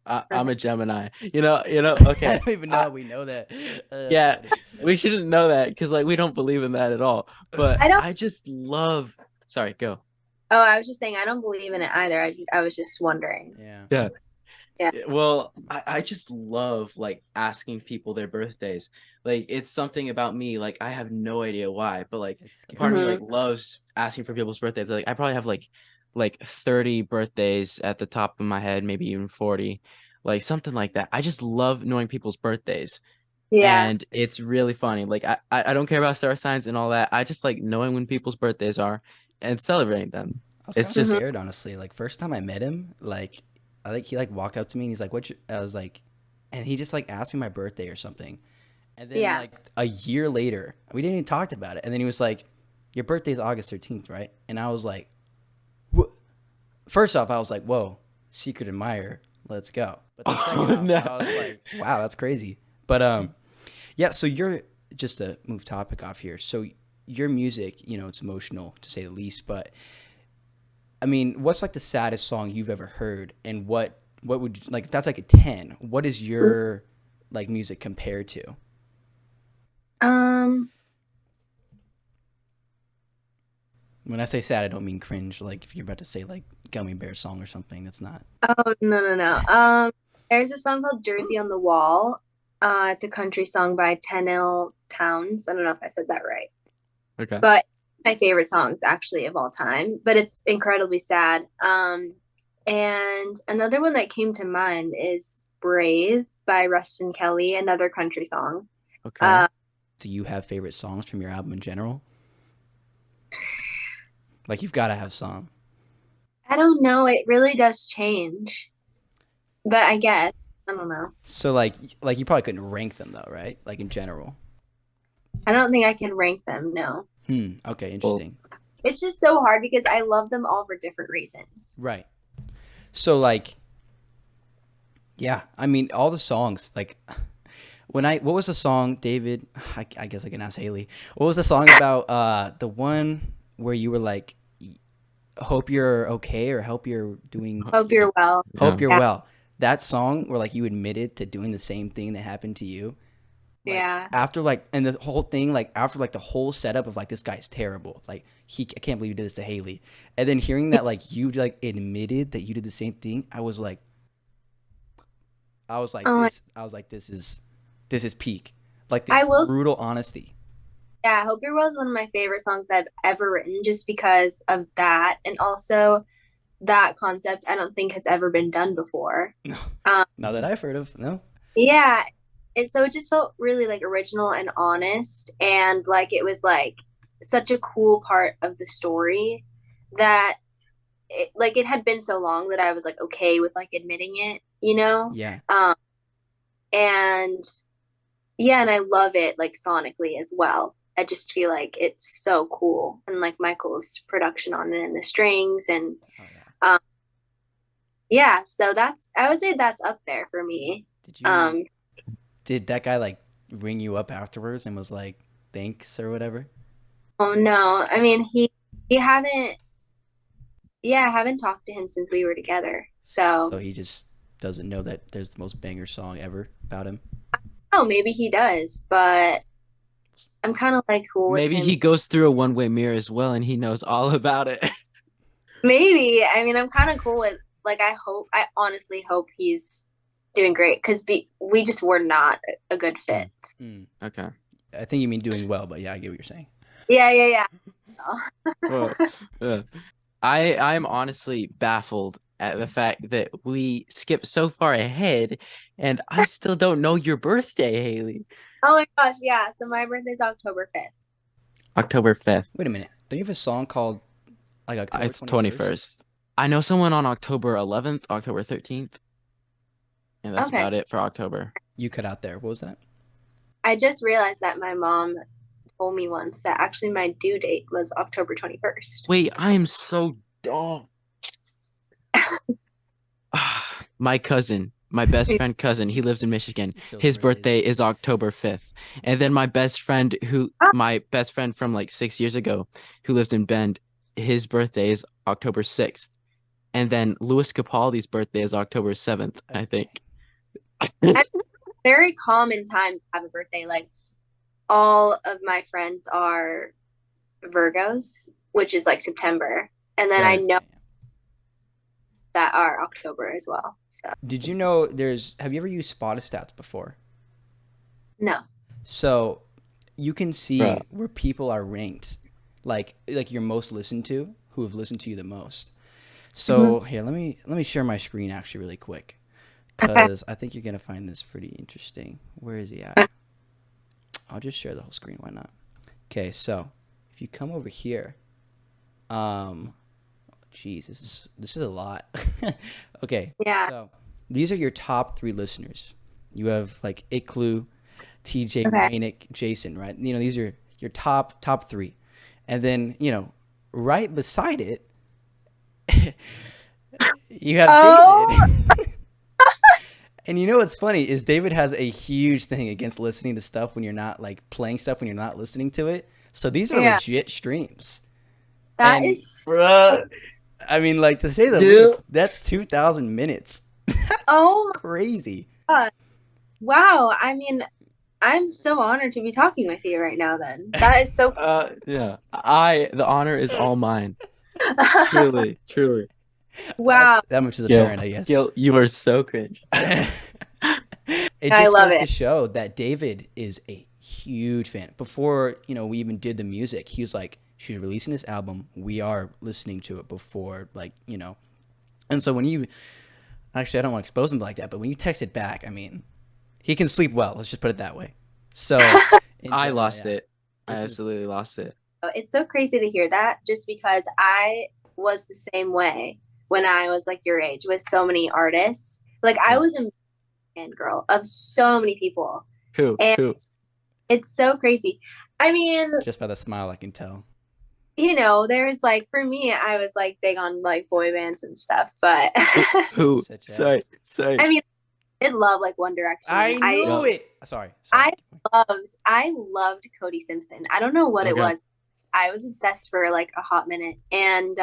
I'm a Gemini. You know. I Okay. don't even know how we know that. That's Yeah, funny. we shouldn't know that because like we don't believe in that at all. But I don't. I just love. Sorry, go. Oh, I was just saying I don't believe in it either. I was just wondering. Yeah. Yeah. Yeah. Well, I just love like asking people their birthdays. Like it's something about me. Like I have no idea why, but like It's part of me scary. like loves asking for people's birthdays. Like I probably have like 30 birthdays at the top of my head, maybe even 40, like something like that. I just love knowing people's birthdays. Yeah. And it's really funny. Like I don't care about star signs and all that. I just like knowing when people's birthdays are and celebrating them. I was kind It's of just scared, honestly. Like first time I met him, like I think he like walked up to me and he's like, "What?" I was like, and he just like asked me my birthday or something. And then Yeah. like a year later, we didn't even talk about it. And then he was like, "Your birthday's August 13th, right?" And I was like, "What?" First off, I was like, "Whoa, secret admirer, let's go." But then second off, no. I was like, "Wow, that's crazy." But yeah. So you're just to move topic off here. So your music, it's emotional to say the least. But I mean, what's like the saddest song you've ever heard, and what would you, like if that's like a 10? What is your like music compared to? Um. When I say sad, I don't mean cringe. Like if you're about to say like Gummy Bear song or something, that's not. Oh, no. There's a song called Jersey on the Wall. It's a country song by Tenille Townes. I don't know if I said that right. Okay. But my favorite songs actually of all time, but it's incredibly sad. And another one that came to mind is Brave by Rustin Kelly, another country song. Okay. Do you have favorite songs from your album in general? Like you've got to have some. I don't know, it really does change. But I guess, I don't know. So like you probably couldn't rank them though, right? Like in general. I don't think I can rank them, no. Okay, interesting. It's just so hard because I love them all for different reasons. Right. So like, yeah, I mean, all the songs, like what was the song, David? I guess I can ask Haley. What was the song about the one where you were like, hope you're okay or hope you're doing, Hope you're well. hope you're Yeah. well. That song where like you admitted to doing the same thing that happened to you. Like, Yeah. after like, and the whole thing, like after like the whole setup of like, this guy's terrible. Like I can't believe you did this to Haley. And then hearing that like you like admitted that you did the same thing, I was like, Oh, this is peak. Like I the will brutal honesty. Yeah, Hope You're Well is one of my favorite songs I've ever written just because of that. And also that concept I don't think has ever been done before. Um, Now that I've heard of, no. yeah. So it just felt really like original and honest and like it was like such a cool part of the story that it had been so long that I was like okay with like admitting it, you know? Yeah. And yeah, and I love it like sonically as well. I just feel like it's so cool and like Michael's production on it and the strings and Oh yeah. um yeah, so I would say that's up there for me. Um Did that guy like ring you up afterwards and was like, thanks or whatever? oh no. I mean he haven't I haven't talked to him since we were together. So So he just doesn't know that there's the most banger song ever about him. oh maybe he does, but I'm kind of like cool with Maybe him. he goes through a one-way mirror as well and he knows all about it. Maybe. I mean, I'm kind of cool with like I honestly hope he's doing great because we just were not a good fit. Okay. I think you mean doing well, but yeah, I get what you're saying. Yeah. Well, I'm honestly baffled at the fact that we skipped so far ahead and I still don't know your birthday, Haley. Oh my gosh, yeah. So my birthday's October 5th. October 5th. Wait a minute. Don't you have a song called like October It's 21st? 21st. I know someone on October 11th, October 13th. And that's Okay. about it for October. You cut out there. What was that? I just realized that my mom told me once that actually my due date was October 21st. Wait, I am so dumb. My cousin, my best friend cousin, he lives in Michigan. So His birthdays. birthday is October 5th. And then my best friend from like 6 years ago who lives in Bend, his birthday is October 6th. And then Louis Capaldi's birthday is October 7th, I think. It's a very common time to have a birthday. Like all of my friends are Virgos, which is like September. And then I Right. know that are October as well. So Did you know have you ever used Spotistats before? no. So you can see Bruh. where people are ranked, like your most listened to, who have listened to you the most. So here, let me share my screen actually really quick, because I think you're gonna find this pretty interesting. Where is he at? I'll just share the whole screen. Why not? Okay, so if you come over here, geez, this is a lot. Okay, Yeah. so these are your top 3 listeners. You have like Iklu, TJ, Okay. Rainick, Jason, right? You know, these are your top 3. And then, you know, right beside it, you have David. And you know what's funny is David has a huge thing against listening to stuff when you're not like playing stuff when you're not listening to it. So these are legit streams. That And, is bruh, I mean, like, to say the least, that's 2,000 minutes. That's oh crazy. my God. Wow. I mean, I'm so honored to be talking with you right now then. That is so Yeah. The honor is all mine. Truly. wow. That much is apparent, I guess. Gil, you are so cringe. It I just love goes to it. show that David is a huge fan. Before, you know, we even did the music, he was like, she's releasing this album. We are listening to it before, like, you know. And so when you, actually, I don't want to expose him like that, but when you text it back, I mean, he can sleep well. Let's just put it that way. So I lost it. I This is- absolutely lost it. It's so crazy to hear that just because I was the same way when I was like your age with so many artists. Like I was a fan girl of so many people. Who? It's so crazy. I mean, just by the smile, I can tell. you know, there's like for me, I was like big on like boy bands and stuff, but Who? Such as- Sorry. I mean, I did love like One Direction. I knew it. Sorry. I loved Cody Simpson. I don't know what it was. I was obsessed for like a hot minute. And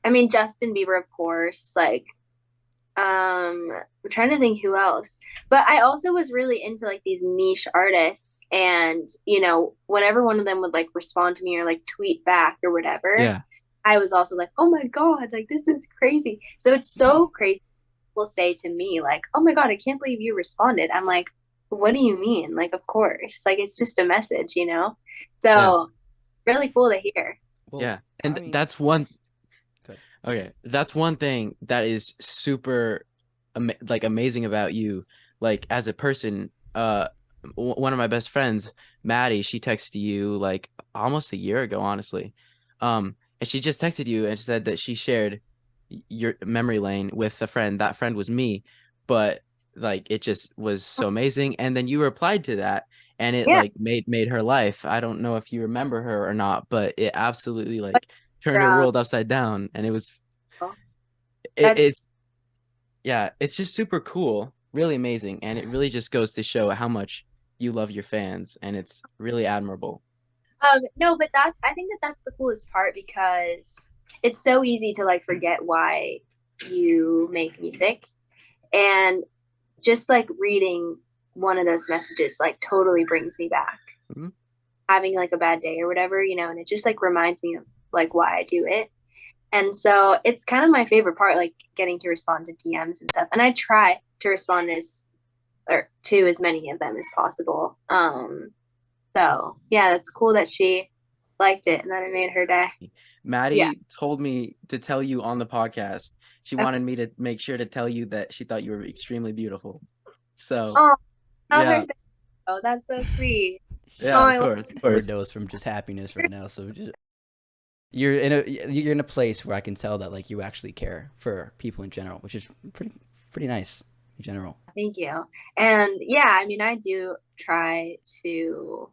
I mean Justin Bieber, of course, like I'm trying to think who else. But I also was really into like these niche artists, and you know, whenever one of them would like respond to me or like tweet back or whatever, Yeah. I was also like, oh my God, like this is crazy. So it's so crazy. People say to me like, oh my God, I can't believe you responded. I'm like, what do you mean? Like, of course, like it's just a message, you know? So really cool to hear. Well, Yeah. And I mean- that's one. Good. Okay. That's one thing that is super amazing about you. Like as a person, one of my best friends, Maddie, she texted you like almost a year ago, honestly. And she just texted you and said that she shared your memory lane with a friend. That friend was me, but like it just was so amazing. And then you replied to that, and it like made her life. I don't know if you remember her or not, but it absolutely like turned her world upside down. And it was it's just super cool, really amazing, and it really just goes to show how much you love your fans, and it's really admirable. No, but I think that's the coolest part because it's so easy to like forget why you make music, and just like reading one of those messages like totally brings me back. Mm-hmm. Having like a bad day or whatever, you know, and it just like reminds me of like why I do it. And so it's kind of my favorite part, like getting to respond to DMs and stuff. And I try to respond to as many of them as possible. So yeah, that's cool that she liked it and that it made her day. Maddie told me to tell you on the podcast. She wanted me to make sure to tell you that she thought you were extremely beautiful. So Oh, that's so sweet. Yeah, of course. Overdose from just happiness right now. So you're in a place where I can tell that like you actually care for people in general, which is pretty nice in general. Thank you. And yeah, I mean, I do try to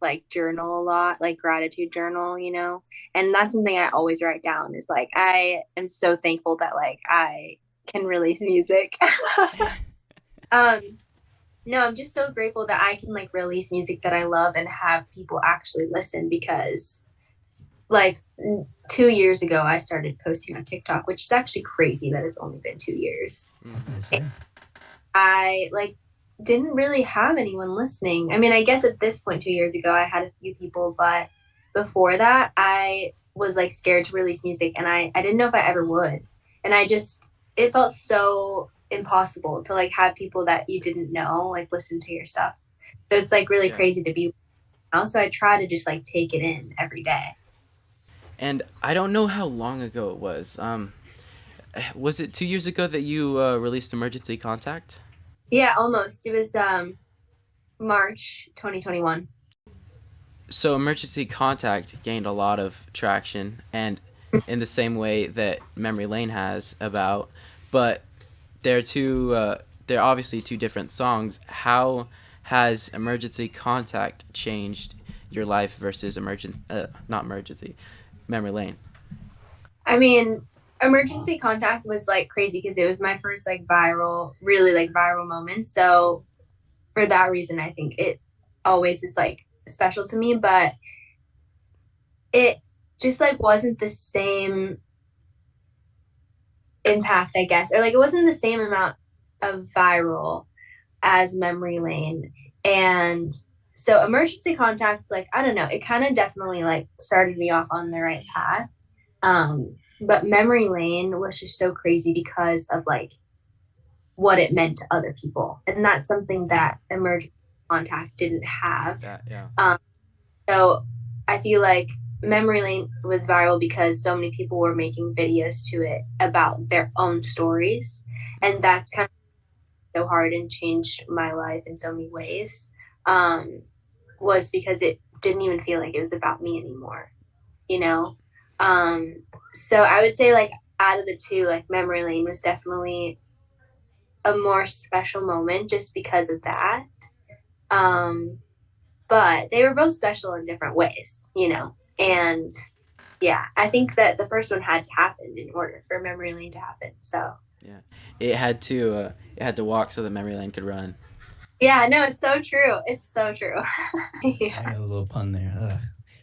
like journal a lot, like gratitude journal, you know, and that's something I always write down is like, I am so thankful that like I can release music. No, I'm just so grateful that I can like release music that I love and have people actually listen because like 2 years ago, I started posting on TikTok, which is actually crazy that it's only been 2 years. I was gonna say. I like didn't really have anyone listening. I mean, I guess at this point, 2 years ago, I had a few people, but before that, I was like scared to release music, and I didn't know if I ever would. And it felt so impossible to like have people that you didn't know like listen to your stuff. So it's like really crazy to be now. So I try to just like take it in every day. And I don't know how long ago it was. Was it 2 years ago that you released Emergency Contact? Yeah, almost. It was March 2021. So Emergency Contact gained a lot of traction, and in the same way that Memory Lane has about, but they're they're obviously two different songs. How has Emergency Contact changed your life versus not Emergency, Memory Lane? I mean, Emergency Contact was like crazy because it was my first like really like viral moment. So for that reason, I think it always is like special to me, but it just like wasn't the same impact, I guess, or like it wasn't the same amount of viral as Memory Lane. And so Emergency Contact, like, I don't know, it kind of definitely like started me off on the right path. But Memory Lane was just so crazy because of like what it meant to other people. And that's something that Emergency Contact didn't have. So I feel like Memory Lane was viral because so many people were making videos to it about their own stories. And that's kind of so hard and changed my life in so many ways. Was because it didn't even feel like it was about me anymore, you know? So I would say like out of the two, like Memory Lane was definitely a more special moment just because of that. But they were both special in different ways, you know? And yeah, I think that the first one had to happen in order for Memory Lane to happen. So yeah, it had to walk so that Memory Lane could run. Yeah, no, it's so true. It's so true. Yeah. I got a little pun there.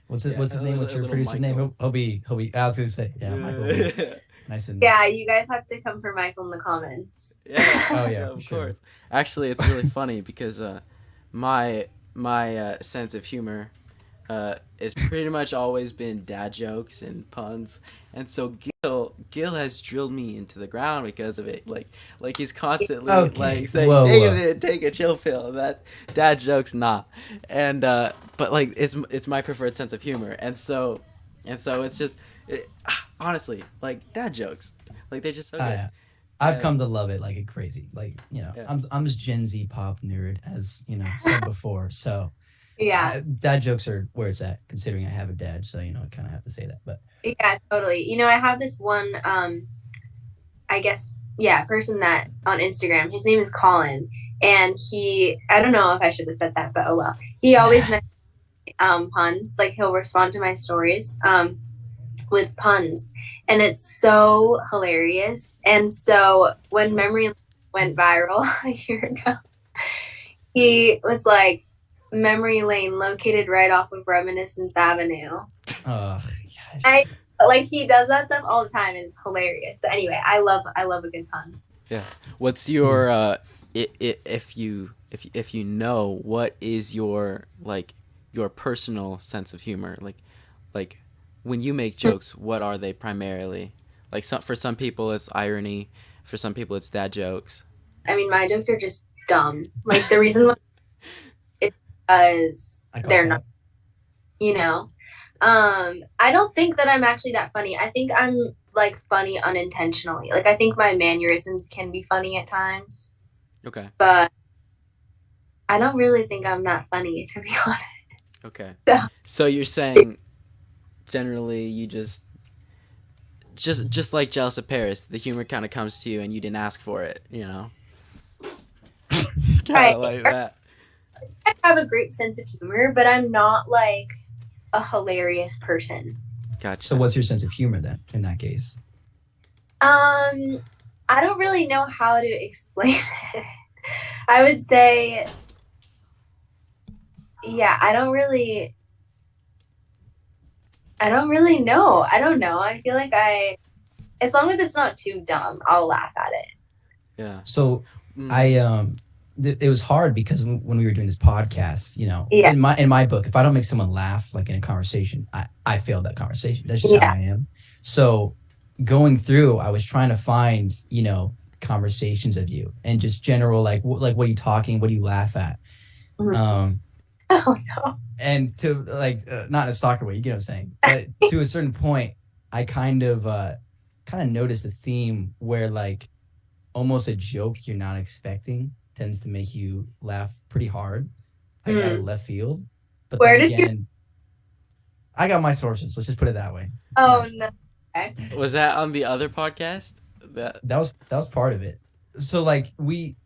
What's his name? What's your producer's name? Hobie. I was gonna say, yeah, Michael. Nice and yeah, you guys have to come for Michael in the comments. Yeah. Oh yeah, of sure. course. Actually, it's really funny because my sense of humor has pretty much always been dad jokes and puns, and so Gil has drilled me into the ground because of it. Like he's constantly like saying, David, take a chill pill. That dad jokes not, and but like it's my preferred sense of humor, and so it's just honestly like dad jokes, like they're just so good. Yeah. I've come to love it like crazy. Like, you know, Yeah. I'm this Gen Z pop nerd, as you know, said before. So Yeah, dad jokes are where it's at, considering I have a dad. So, you know, I kind of have to say that. But yeah, totally. You know, I have this one, I guess, yeah, person that on Instagram, his name is Colin. And I don't know if I should have said that, but oh well. He always makes puns. Like he'll respond to my stories with puns. And it's so hilarious. And so when Memory went viral a year ago, he was like, Memory Lane located right off of Reminiscence Avenue. gosh. Like he does that stuff all the time and it's hilarious. So anyway, I love a good pun. Yeah. What's your if you know, what is your your personal sense of humor? Like when you make jokes, what are they primarily? Like for some people it's irony, for some people it's dad jokes. I mean, my jokes are just dumb. Like the reason why it's because they're not, you know. I don't think that I'm actually that funny. I think I'm like funny unintentionally. Like I think my mannerisms can be funny at times. Okay. But I don't really think I'm that funny, to be honest. Okay. So you're saying generally you just like Jealous of Paris, the humor kind of comes to you and you didn't ask for it, you know? Kind of like that. I have a great sense of humor, but I'm not like a hilarious person. Gotcha. So what's your sense of humor then in that case? I don't really know how to explain it. I would say, yeah, I don't I don't really know. I don't know. I feel like as long as it's not too dumb, I'll laugh at it. Yeah. So it was hard because when we were doing this podcast, Yeah. in my book, if I don't make someone laugh like in a conversation, I failed that conversation. That's just how I am. So going through, I was trying to find, conversations of you and just general, like what are you talking? What do you laugh at? Oh no. And to like, not in a stalker way, you get what I'm saying? But to a certain point, I kind of noticed a theme where like almost a joke you're not expecting tends to make you laugh pretty hard, like out of left field. But where then did again, I got my sources. Let's just put it that way. Oh no. Okay. Was that on the other podcast? That was part of it. So like we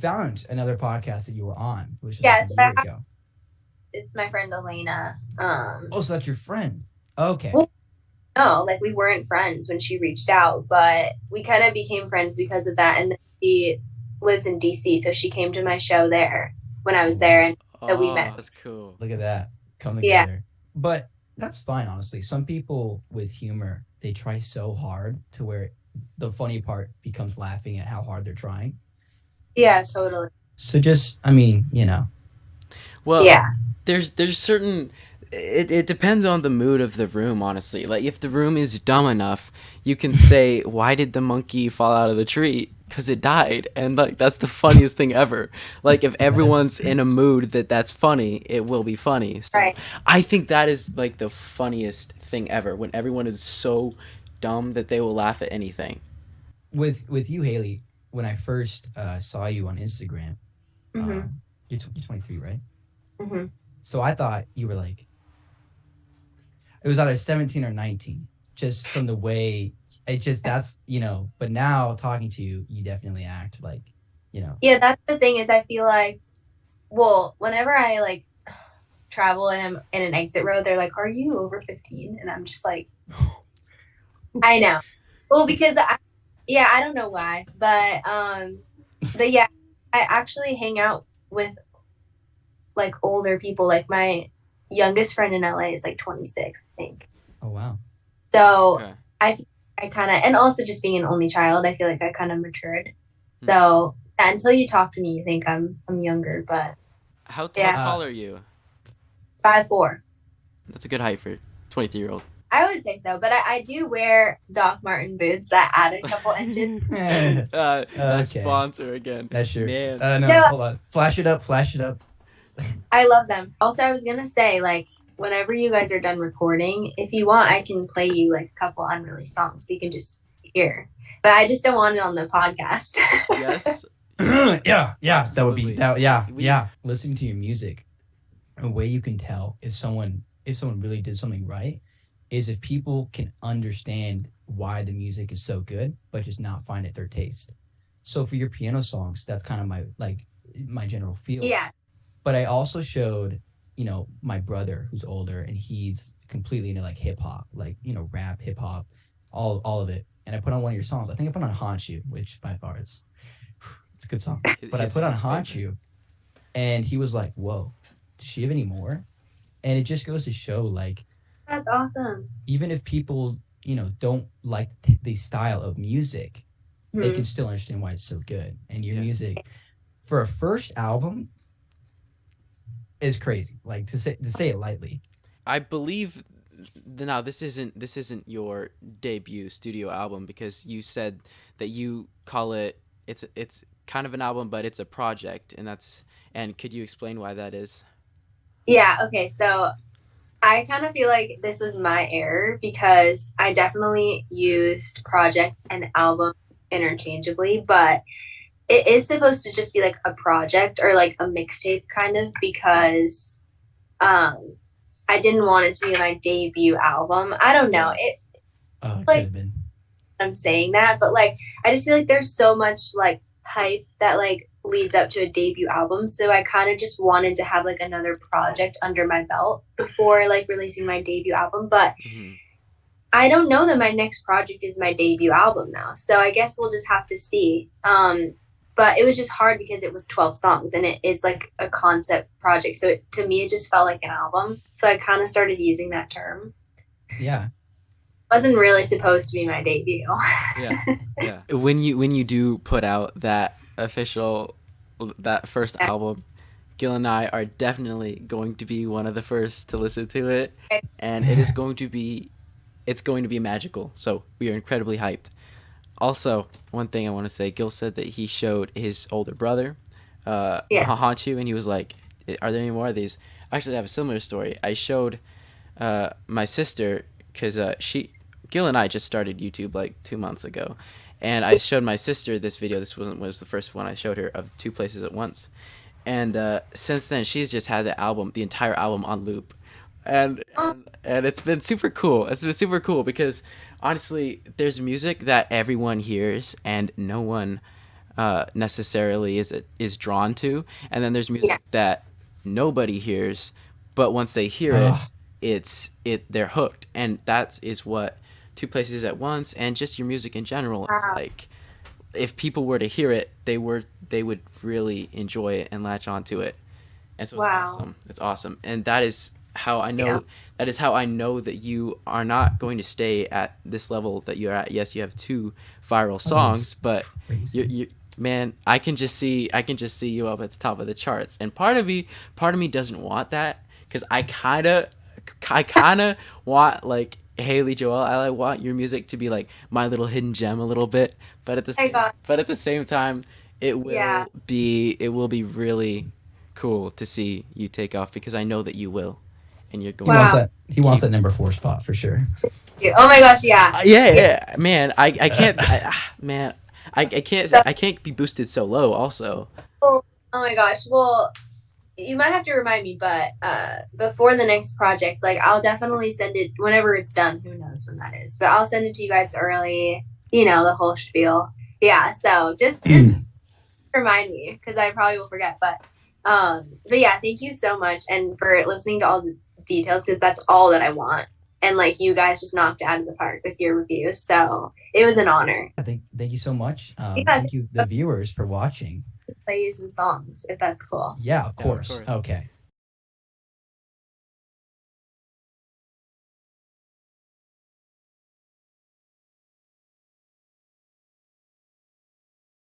found another podcast that you were on, which was Yes, like a year ago. It's my friend Elena. Oh, so that's your friend. Okay. Well, no, like we weren't friends when she reached out, but we kind of became friends because of that. And then she lives in DC, so she came to my show there when I was there, and so we met. That's cool. Look at that. Come Yeah. together. But that's fine, honestly. Some people with humor, they try so hard to where the funny part becomes laughing at how hard they're trying. Yeah, totally. So just, I mean, Well, Yeah. there's certain it depends on the mood of the room, honestly. Like if the room is dumb enough, you can say, "Why did the monkey fall out of the tree?" Because it died, and like that's the funniest thing ever. Like if everyone's in a mood that's funny, it will be funny. So Right. I think that is like the funniest thing ever, when everyone is so dumb that they will laugh at anything. With you, Haley, when I first saw you on Instagram, Mm-hmm. you're 23, right? Mm-hmm. So I thought you were like, it was either 17 or 19, just from the way it just, that's, but now talking to you, you definitely act like, Yeah, that's the thing is I feel like, well, whenever I like travel and I'm in an exit row, they're like, "Are you over 15?" And I'm just like, I know. Well, because I don't know why, but yeah, I actually hang out with like older people. Like my youngest friend in LA is like 26, I think. Oh, wow. So Okay. I kind of, and also just being an only child, I feel like I kind of matured. So yeah, until you talk to me, you think I'm younger, but How Yeah. tall are you? 5'4". That's a good height for a 23-year-old. I would say so, but I do wear Doc Marten boots that add a couple inches. That Okay. sponsor again. That's your, Man. no, No. hold on. Flash it up. I love them. Also, I was gonna say, like, whenever you guys are done recording, if you want, I can play you like a couple unreleased songs so you can just hear. But I just don't want it on the podcast. Yes. Yeah. That would be, Absolutely. yeah. Listening to your music, a way you can tell if someone really did something right is if people can understand why the music is so good, but just not find it their taste. So for your piano songs, that's kind of my general feel. Yeah. But I also showed, my brother who's older, and he's completely into like hip hop, like, rap, hip hop, all of it. And I put on one of your songs. I think I put on Haunt You, which by far is, it's a good song. But I put on Haunt You, and he was like, "Whoa, does she have any more?" And it just goes to show, like, That's awesome. even if people, don't like the style of music, they can still understand why it's so good. And your music, for a first album, is crazy. Like, to say it lightly. I believe now this isn't your debut studio album, because you said that you call it's kind of an album, but it's a project, and could you explain why that is? Yeah, okay, so I kind of feel like this was my error because I definitely used project and album interchangeably, but it is supposed to just be like a project or like a mixtape kind of, because I didn't want it to be my debut album. I don't know. It Could like have been. I'm saying that, but like I just feel like there's so much like hype that like leads up to a debut album. So I kind of just wanted to have like another project under my belt before like releasing my debut album. But I don't know that my next project is my debut album now. So I guess we'll just have to see. But it was just hard because it was 12 songs and it is like a concept project. So to me, it just felt like an album. So I kind of started using that term. Yeah. Wasn't really supposed to be my debut. Yeah. When you do put out that first Yeah. album, Gil and I are definitely going to be one of the first to listen to it, and it's going to be magical. So we are incredibly hyped. Also, one thing I want to say, Gil said that he showed his older brother, Yeah. Hahanchu, and he was like, "Are there any more of these?" Actually, I have a similar story. I showed my sister because Gil and I just started YouTube like 2 months ago, and I showed my sister this video. This was the first one I showed her of Two Places at Once, and since then she's just had the entire album on loop, and and it's been super cool. It's been super cool because honestly, there's music that everyone hears and no one necessarily is drawn to, and then there's music that nobody hears, but once they hear they're hooked, and that is what Two Places at Once and just your music in general is like. If people were to hear it, they would really enjoy it and latch onto it, and so it's awesome. It's awesome, and that is how I know. Yeah. That is how I know that you are not going to stay at this level that you're at. Yes, you have 2 viral songs, but you man, I can just see you up at the top of the charts. And part of me doesn't want that because I kind of want like Haley Joelle. I want your music to be like my little hidden gem a little bit, but at the same time, it will be really cool to see you take off because I know that you will, and you're going. He wants that number 4 spot for sure. Oh my gosh, yeah. Yeah, man. I can't. Man, I can't be boosted so low. Also. Oh my gosh. Well, you might have to remind me, but before the next project, like I'll definitely send it whenever it's done. Who knows when that is? But I'll send it to you guys early. You know, the whole spiel. Yeah. So just remind me because I probably will forget. But yeah, thank you so much and for listening to all the details because that's all that I want. And like you guys just knocked it out of the park with your reviews. So it was an honor. Thank you so much. Thank you, the viewers, for watching. Play you some songs if that's cool. Yeah, of course. Okay.